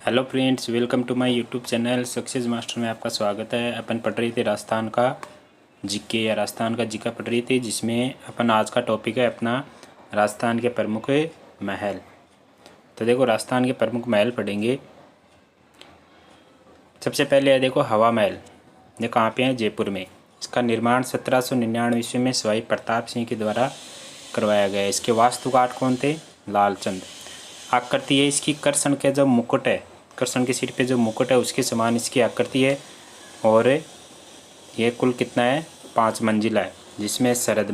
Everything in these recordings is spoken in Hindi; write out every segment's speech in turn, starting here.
Hello friends, welcome to my YouTube channel success master में आपका स्वागत है। अपन पढ़ रहे थे राजस्थान का जीके या राजस्थान का जीका पढ़ रही थी, जिसमें अपन आज का टॉपिक है अपना राजस्थान के प्रमुख महल। तो देखो, राजस्थान के प्रमुख महल पढ़ेंगे। सबसे पहले है देखो हवा महल। ये कहाँ पे है? जयपुर में। इसका निर्माण 1799 ईस्वी में सवाई प्रताप सिंह के द्वारा करवाया गया। इसके वास्तुकार कौन थे? लालचंद। आकृति है इसकी कर्षण के जो मुकुट है, कर्षण के सिर पे जो मुकुट है उसके समान इसकी आकृति है। और ये कुल कितना है? 5 मंजिला है, जिसमें शरद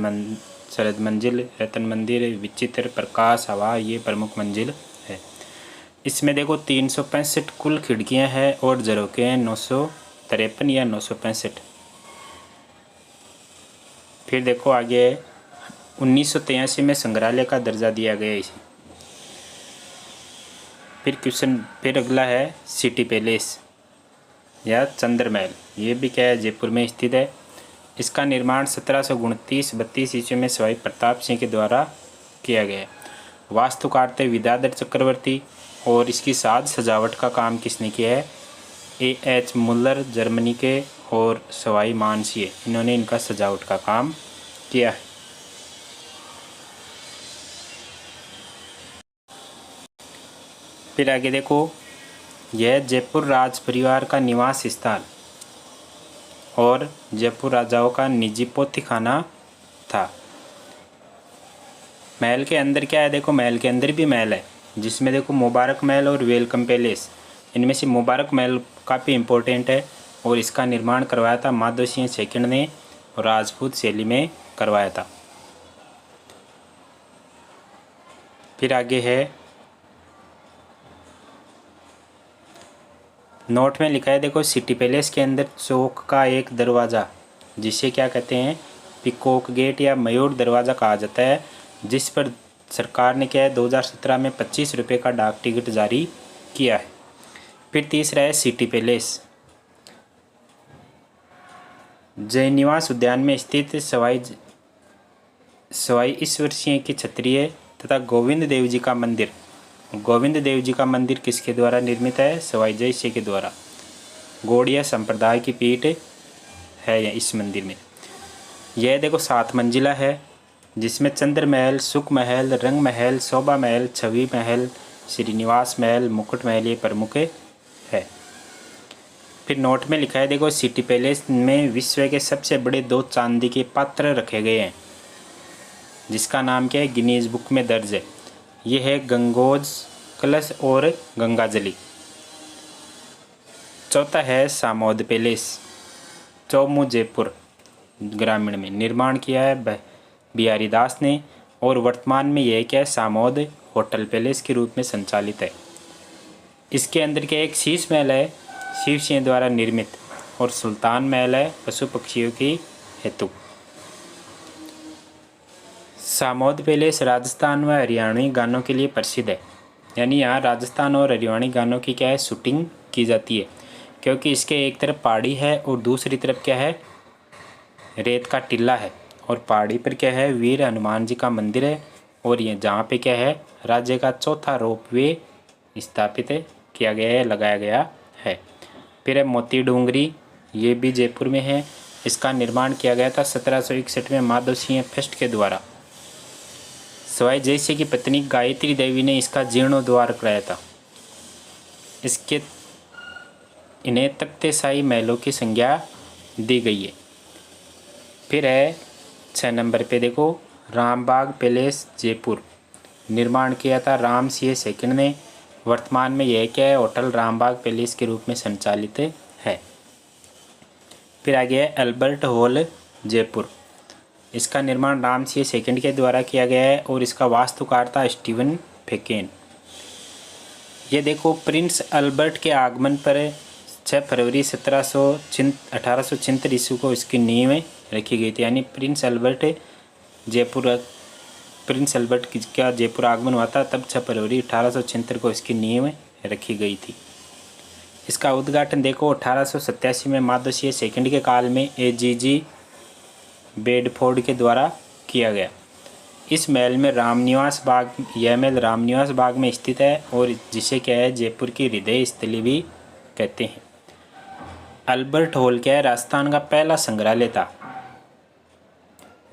मंजिल, रतन मंदिर, विचित्र, प्रकाश, हवा ये प्रमुख मंजिल है। इसमें देखो 365 कुल खिड़कियां हैं और झरोखे हैं 953 या 965। फिर देखो आगे 1983 में संग्रहालय का दर्जा दिया गया इसे। फिर अगला है सिटी पैलेस या चंद्र महल। ये भी क्या है? जयपुर में स्थित है। इसका निर्माण 1729-32 ईस्वी में सवाई प्रताप सिंह के द्वारा किया गया। वास्तुकार थे विद्याधर चक्रवर्ती। और इसकी साज सजावट का काम किसने किया है? A.H. मुल्लर जर्मनी के और सवाई मानसिंह, इन्होंने इनका सजावट का काम किया है। फिर आगे देखो, यह जयपुर राज परिवार का निवास स्थान और जयपुर राजाओं का निजी पोथीखाना था। महल के अंदर क्या है? देखो, महल के अंदर भी महल है, जिसमें देखो मुबारक महल और वेलकम पैलेस। इनमें से मुबारक महल काफ़ी इम्पोर्टेंट है और इसका निर्माण करवाया था माधव सिंह सेकंड ने और राजपूत शैली में करवाया था। फिर आगे है, नोट में लिखा है देखो, सिटी पैलेस के अंदर चौक का एक दरवाज़ा, जिसे क्या कहते हैं? पिकॉक गेट या मयूर दरवाज़ा कहा जाता है, जिस पर सरकार ने क्या है 2017 में 25 रुपये का डाक टिकट जारी किया है। फिर तीसरा है सिटी पैलेस। जयनिवास उद्यान में स्थित सवाई ईश्वर सिंह की क्षत्रिय तथा गोविंद देव जी का मंदिर। गोविंद देव जी का मंदिर किसके द्वारा निर्मित है? सवाई जय सिंह के द्वारा। गौड़िया संप्रदाय की पीठ है इस मंदिर में। यह देखो 7 मंजिला है, जिसमें चंद्र महल, सुख महल, रंग महल, शोभा महल, छवि महल, श्रीनिवास महल, मुकुट महल ये प्रमुख है। फिर नोट में लिखा है देखो, सिटी पैलेस में विश्व के सबसे बड़े 2 चांदी के पात्र रखे गए हैं, जिसका नाम क्या है? गिनीज बुक में दर्ज है। ये है गंगोज कलश और गंगाजली। चौथा है सामोद पैलेस, चौमू जयपुर ग्रामीण में। निर्माण किया है बिहारी दास ने और वर्तमान में यह क्या है? सामोद होटल पैलेस के रूप में संचालित है। इसके अंदर क्या एक शीश महल है, शिव सिंह द्वारा निर्मित, और सुल्तान महल है पशु पक्षियों की हेतु। सामोद पैलेस राजस्थान व हरियाणवी गानों के लिए प्रसिद्ध है, यानी यहाँ राजस्थान और हरियाणवी गानों की क्या है? शूटिंग की जाती है, क्योंकि इसके एक तरफ पहाड़ी है और दूसरी तरफ क्या है? रेत का टीला है। और पहाड़ी पर क्या है? वीर हनुमान जी का मंदिर है। और ये जहाँ पे क्या है? राज्य का चौथा रोपवे स्थापित किया गया है, लगाया गया है। फिर है मोती डूंगरी, ये भी जयपुर में है। इसका निर्माण किया गया था 1761 में माधव सिंह फर्स्ट के द्वारा। सवाई जय सिंह की पत्नी गायत्री देवी ने इसका जीर्णोद्धार कराया था। इन्हें तख्ते शाही महलों की संज्ञा दी गई है। फिर है 6 नंबर पे देखो, रामबाग पैलेस जयपुर। निर्माण किया था राम सिंह सेकंड ने। वर्तमान में यह क्या है? होटल रामबाग पैलेस के रूप में संचालित है। फिर आगे है अल्बर्ट हॉल जयपुर। इसका निर्माण राम सिंह सेकंड के द्वारा किया गया है और इसका वास्तुकार था स्टीवन फेकेन। ये देखो, प्रिंस अल्बर्ट के आगमन पर 6 फरवरी 1876 ईस्वी को इसकी नींव रखी गई थी। यानी प्रिंस अल्बर्ट का जयपुर आगमन हुआ था, तब 6 फरवरी 1876 को इसकी नींव रखी गई थी। इसका उद्घाटन देखो 1887 में माधव सिंह सेकंड के काल में AGG बेडफोर्ड के द्वारा किया गया। इस महल में रामनिवास बाग, यह महल रामनिवास बाग में स्थित है और जिसे क्या है जयपुर की हृदय स्थली भी कहते हैं। अल्बर्ट हॉल क्या है राजस्थान का पहला संग्रहालय था।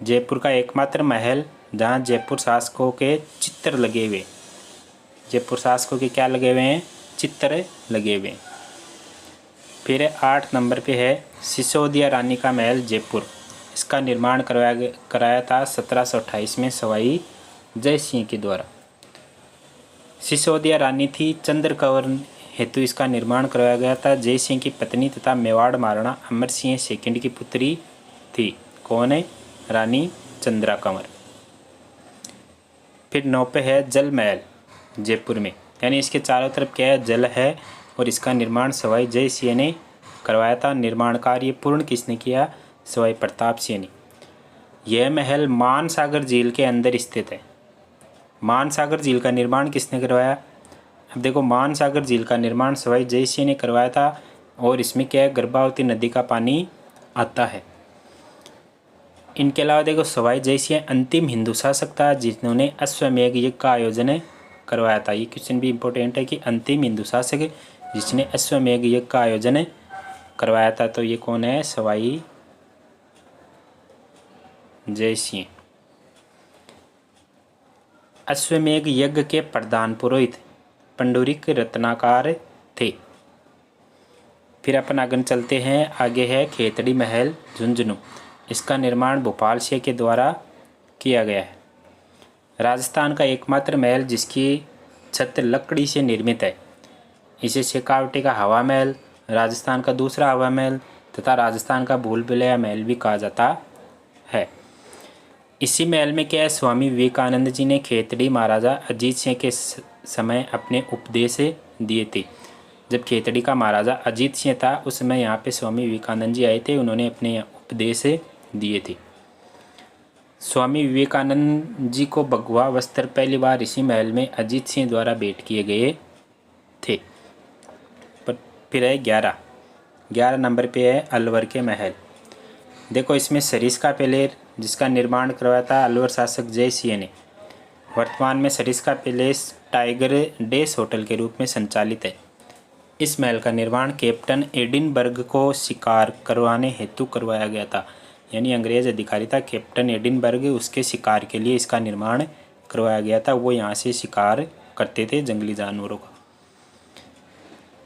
जयपुर का एकमात्र महल जहाँ जयपुर शासकों के चित्र लगे हुए, जयपुर शासकों के क्या लगे हुए हैं, चित्र लगे हुए हैं। फिर 8 नंबर पे है सिसोदिया रानी का महल जयपुर। इसका निर्माण कराया था 1728 में सवाई जय सिंह के द्वारा। सिसोदिया रानी थी, चंद्र कंवर हेतु इसका निर्माण करवाया गया था। जय सिंह की पत्नी तथा मेवाड़ महाराणा अमर सिंह सेकंड की पुत्री थी। कौन है? रानी चंद्रा कंवर। फिर 9 पे है जल महल जयपुर में, यानी इसके चारों तरफ क्या है, जल है और इसका निर्माण सवाई जय सिंह ने करवाया था। निर्माण कार्य पूर्ण किसने किया? सवाई प्रताप सिंह ने। यह महल मानसागर झील के अंदर स्थित है। मानसागर झील का निर्माण किसने करवाया? अब देखो, मानसागर झील का निर्माण सवाई जय सिंह ने करवाया था और इसमें क्या है, गर्भावती नदी का पानी आता है। इनके अलावा देखो, सवाई जय सिंह अंतिम हिंदू शासक था जिन्होंने अश्वमेध यज्ञ का आयोजन करवाया था। ये क्वेश्चन भी इंपॉर्टेंट है कि अंतिम हिंदू शासक जिसने अश्वमेध यज्ञ का आयोजन करवाया था, तो ये कौन है? सवाई जय सिंह। अश्वमेध यज्ञ के प्रधान पुरोहित पंडुरिक रत्नाकर थे। फिर अपन आगे चलते हैं। आगे है खेतड़ी महल झुंझुनू। इसका निर्माण भोपाल सिंह के द्वारा किया गया है। राजस्थान का एकमात्र महल जिसकी छत लकड़ी से निर्मित है। इसे शेखावटी का हवा महल, राजस्थान का दूसरा हवा महल तथा राजस्थान का भूल भुलैया महल भी कहा जाता है। इसी महल में क्या है, स्वामी विवेकानंद जी ने खेतड़ी महाराजा अजीत सिंह के समय अपने उपदेश दिए थे। जब खेतड़ी का महाराजा अजीत सिंह था उस समय यहाँ पे स्वामी विवेकानंद जी आए थे, उन्होंने अपने उपदेश दिए थे। स्वामी विवेकानंद जी को भगवा वस्त्र पहली बार इसी महल में अजीत सिंह द्वारा भेंट किए गए थे। पर फिर है 11 नंबर पे है अलवर के महल। देखो, इसमें सरिस्का पैलेस जिसका निर्माण करवाया था अलवर शासक जय सिंह ने। वर्तमान में सरिस्का पैलेस टाइगर डेस होटल के रूप में संचालित है। इस महल का निर्माण कैप्टन एडिनबर्ग को शिकार करवाने हेतु करवाया गया था, यानी अंग्रेज अधिकारी था कैप्टन एडिनबर्ग, उसके शिकार के लिए इसका निर्माण करवाया गया था। वो यहाँ से शिकार करते थे जंगली जानवरों का।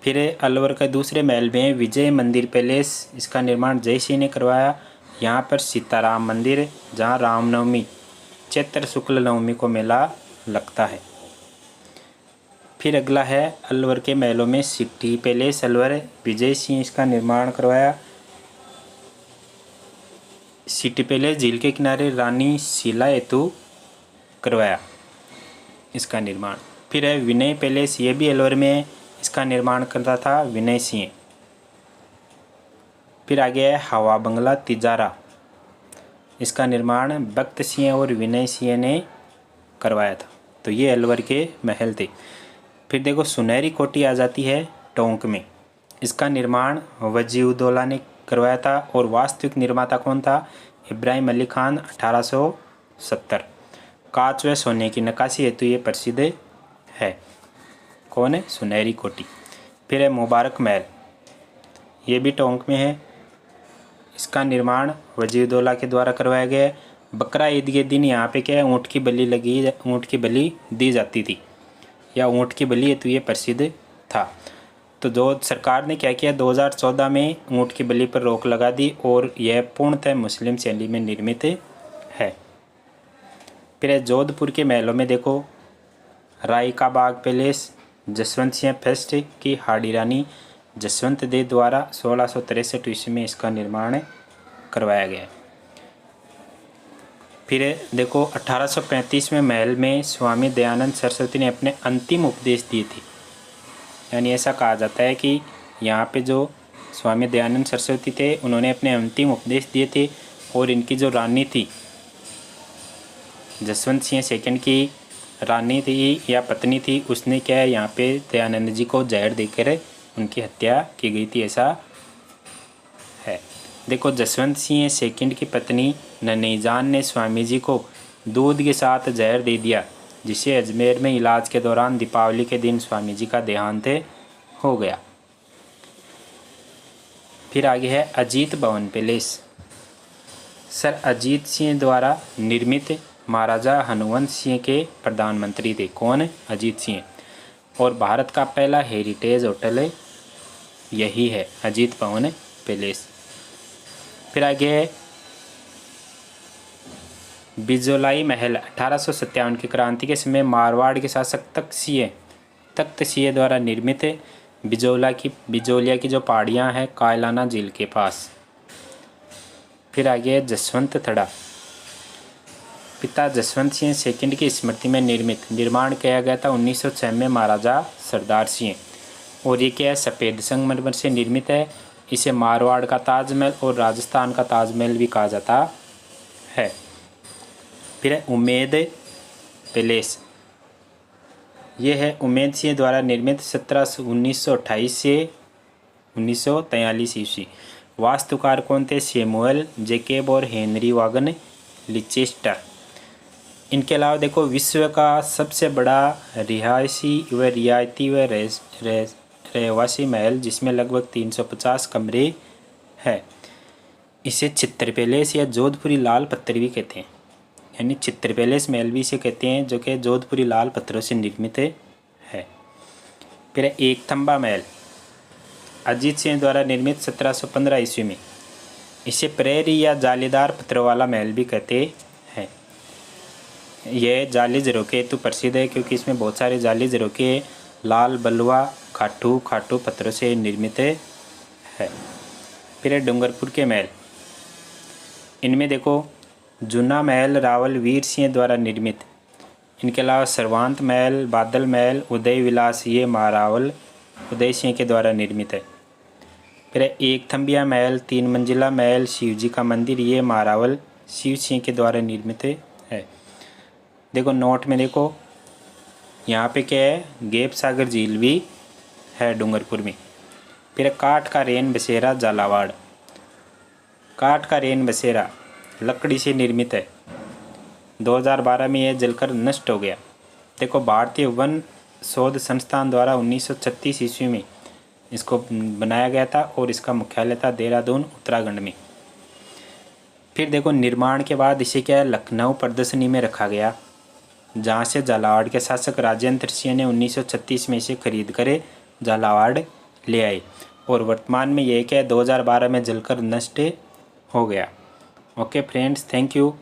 फिर अलवर के दूसरे महल में विजय मंदिर पैलेस। इसका निर्माण जय सिंह ने करवाया। यहाँ पर सीताराम मंदिर, जहाँ रामनवमी चैत्र शुक्ल नवमी को मेला लगता है। फिर अगला है अलवर के महलों में सिटी पैलेस अलवर। विजय सिंह इसका निर्माण करवाया। सिटी पैलेस झील के किनारे रानी शीला हेतु करवाया इसका निर्माण। फिर है विनय पैलेस, ये भी अलवर में है, इसका निर्माण करता था विनय सिंह। फिर आगे है हवा बंगला तिजारा। इसका निर्माण भक्त सिंह और विनय सिंह ने करवाया था। तो ये अलवर के महल थे। फिर देखो, सुनहरी कोठी आ जाती है टोंक में। इसका निर्माण वजीउद्दौला ने करवाया था और वास्तविक निर्माता कौन था? इब्राहिम अली खान 1870। कांच व सोने की नक्काशी हेतु ये प्रसिद्ध है। कौन है? सुनहरी कोठी। फिर है मुबारक महल, ये भी टोंक में है। इसका निर्माण वजीउद्दौला के द्वारा करवाया गया है। बकरा ईद के दिन यहाँ पे क्या है, ऊँट की बलि दी जाती थी, या ऊँट की बलि हेतु ये प्रसिद्ध था। तो जो सरकार ने क्या किया, 2014 में ऊँट की बलि पर रोक लगा दी और यह पूर्णतः मुस्लिम शैली में निर्मित है। फिर जोधपुर के महलों में देखो, राय का बाग पैलेस, जसवंत सिंह फर्स्ट की हाड़ी रानी जसवंत देव द्वारा 1663 ईस्वी में इसका निर्माण करवाया गया। फिर देखो, 1835 में महल में स्वामी दयानंद सरस्वती ने अपने अंतिम उपदेश दिए थे। यानी ऐसा कहा जाता है कि यहाँ पे जो स्वामी दयानंद सरस्वती थे उन्होंने अपने अंतिम उपदेश दिए थे और इनकी जो रानी थी, जसवंत सिंह सेकंड की रानी थी या पत्नी थी, उसने क्या है, यहाँ पे दयानंद जी को जहर देकर उनकी हत्या की गई थी, ऐसा है। देखो, जसवंत सिंह सेकंड की पत्नी ननईजान ने स्वामी जी को दूध के साथ जहर दे दिया, जिसे अजमेर में इलाज के दौरान दीपावली के दिन स्वामी जी का देहांत हो गया। फिर आगे है अजीत भवन पैलेस। सर अजीत सिंह द्वारा निर्मित महाराजा हनुवंत सिंह के प्रधानमंत्री थे। कौन? अजीत सिंह। और भारत का पहला हेरिटेज होटल यही है, अजीत भवन पैलेस। फिर आगे है बिजोलाई महल। 1857 की क्रांति के समय मारवाड़ के शासक तख्त सिंह द्वारा निर्मित बिजोलिया की जो पहाड़ियाँ हैं कायलाना झील के पास। फिर आगे है जसवंत थड़ा। पिता जसवंत सिंह सेकंड की स्मृति में निर्माण किया गया था 1906 में महाराजा सरदार सिंह। और ये क्या है? सफ़ेद संगमरमर से निर्मित है। इसे मारवाड़ का ताजमहल और राजस्थान का ताजमहल भी कहा जाता है। फिर है उम्मेद पैलेस। ये है उम्मेद सिंह द्वारा निर्मित 1928 से 1943 ईस्वी। वास्तुकार कौन थे? सैमुअल जैकब और हेनरी वागन लिचेस्टर। इनके अलावा देखो विश्व का सबसे बड़ा रिहायशी व रियायती व रहवासी महल, जिसमें लगभग 350 कमरे हैं, इसे चित्र पैलेस या जोधपुरी लाल पत्थर भी कहते हैं। यानी चित्र पैलेस महल भी इसे कहते हैं, जो कि जोधपुरी लाल पत्थरों से निर्मित है। फिर एक थंबा महल अजीत सिंह द्वारा निर्मित 1715 ईस्वी में। इसे प्रेरी या जालीदार पत्थरों वाला महल भी कहते हैं। यह जाली झरोखे हेतु प्रसिद्ध है, क्योंकि इसमें बहुत सारे जाली झरोखे लाल बलुआ खाटू पत्थरों से निर्मित है। फिर डूंगरपुर के महल। इनमें देखो जूना महल रावल वीर सिंह द्वारा निर्मित। इनके अलावा सर्वांत महल, बादल महल, उदय विलास, ये महारावल उदय सिंह के द्वारा निर्मित है। फिर एक थंबिया महल, 3 मंजिला महल, शिव जी का मंदिर, ये महारावल शिव सिंह के द्वारा निर्मित है। देखो नोट में देखो यहाँ पे क्या है? गेप सागर झील भी है डूंगरपुर में। फिर काठ का रेन बसेरा झालावाड़। काठ का रेन बसेरा लकड़ी से निर्मित है। 2012 में यह जलकर नष्ट हो गया। देखो भारतीय वन शोध संस्थान द्वारा 1936 ईस्वी में इसको बनाया गया था और इसका मुख्यालय था देहरादून उत्तराखंड में। फिर देखो निर्माण के बाद इसे क्या है? लखनऊ प्रदर्शनी में रखा गया, जहाँ से झालावाड़ के शासक राजेंद्र सिंह ने 1936 में इसे खरीद कर झालावाड़ ले आए। और वर्तमान में यह क्या है? 2012 में जलकर नष्ट हो गया। Okay friends, thank you.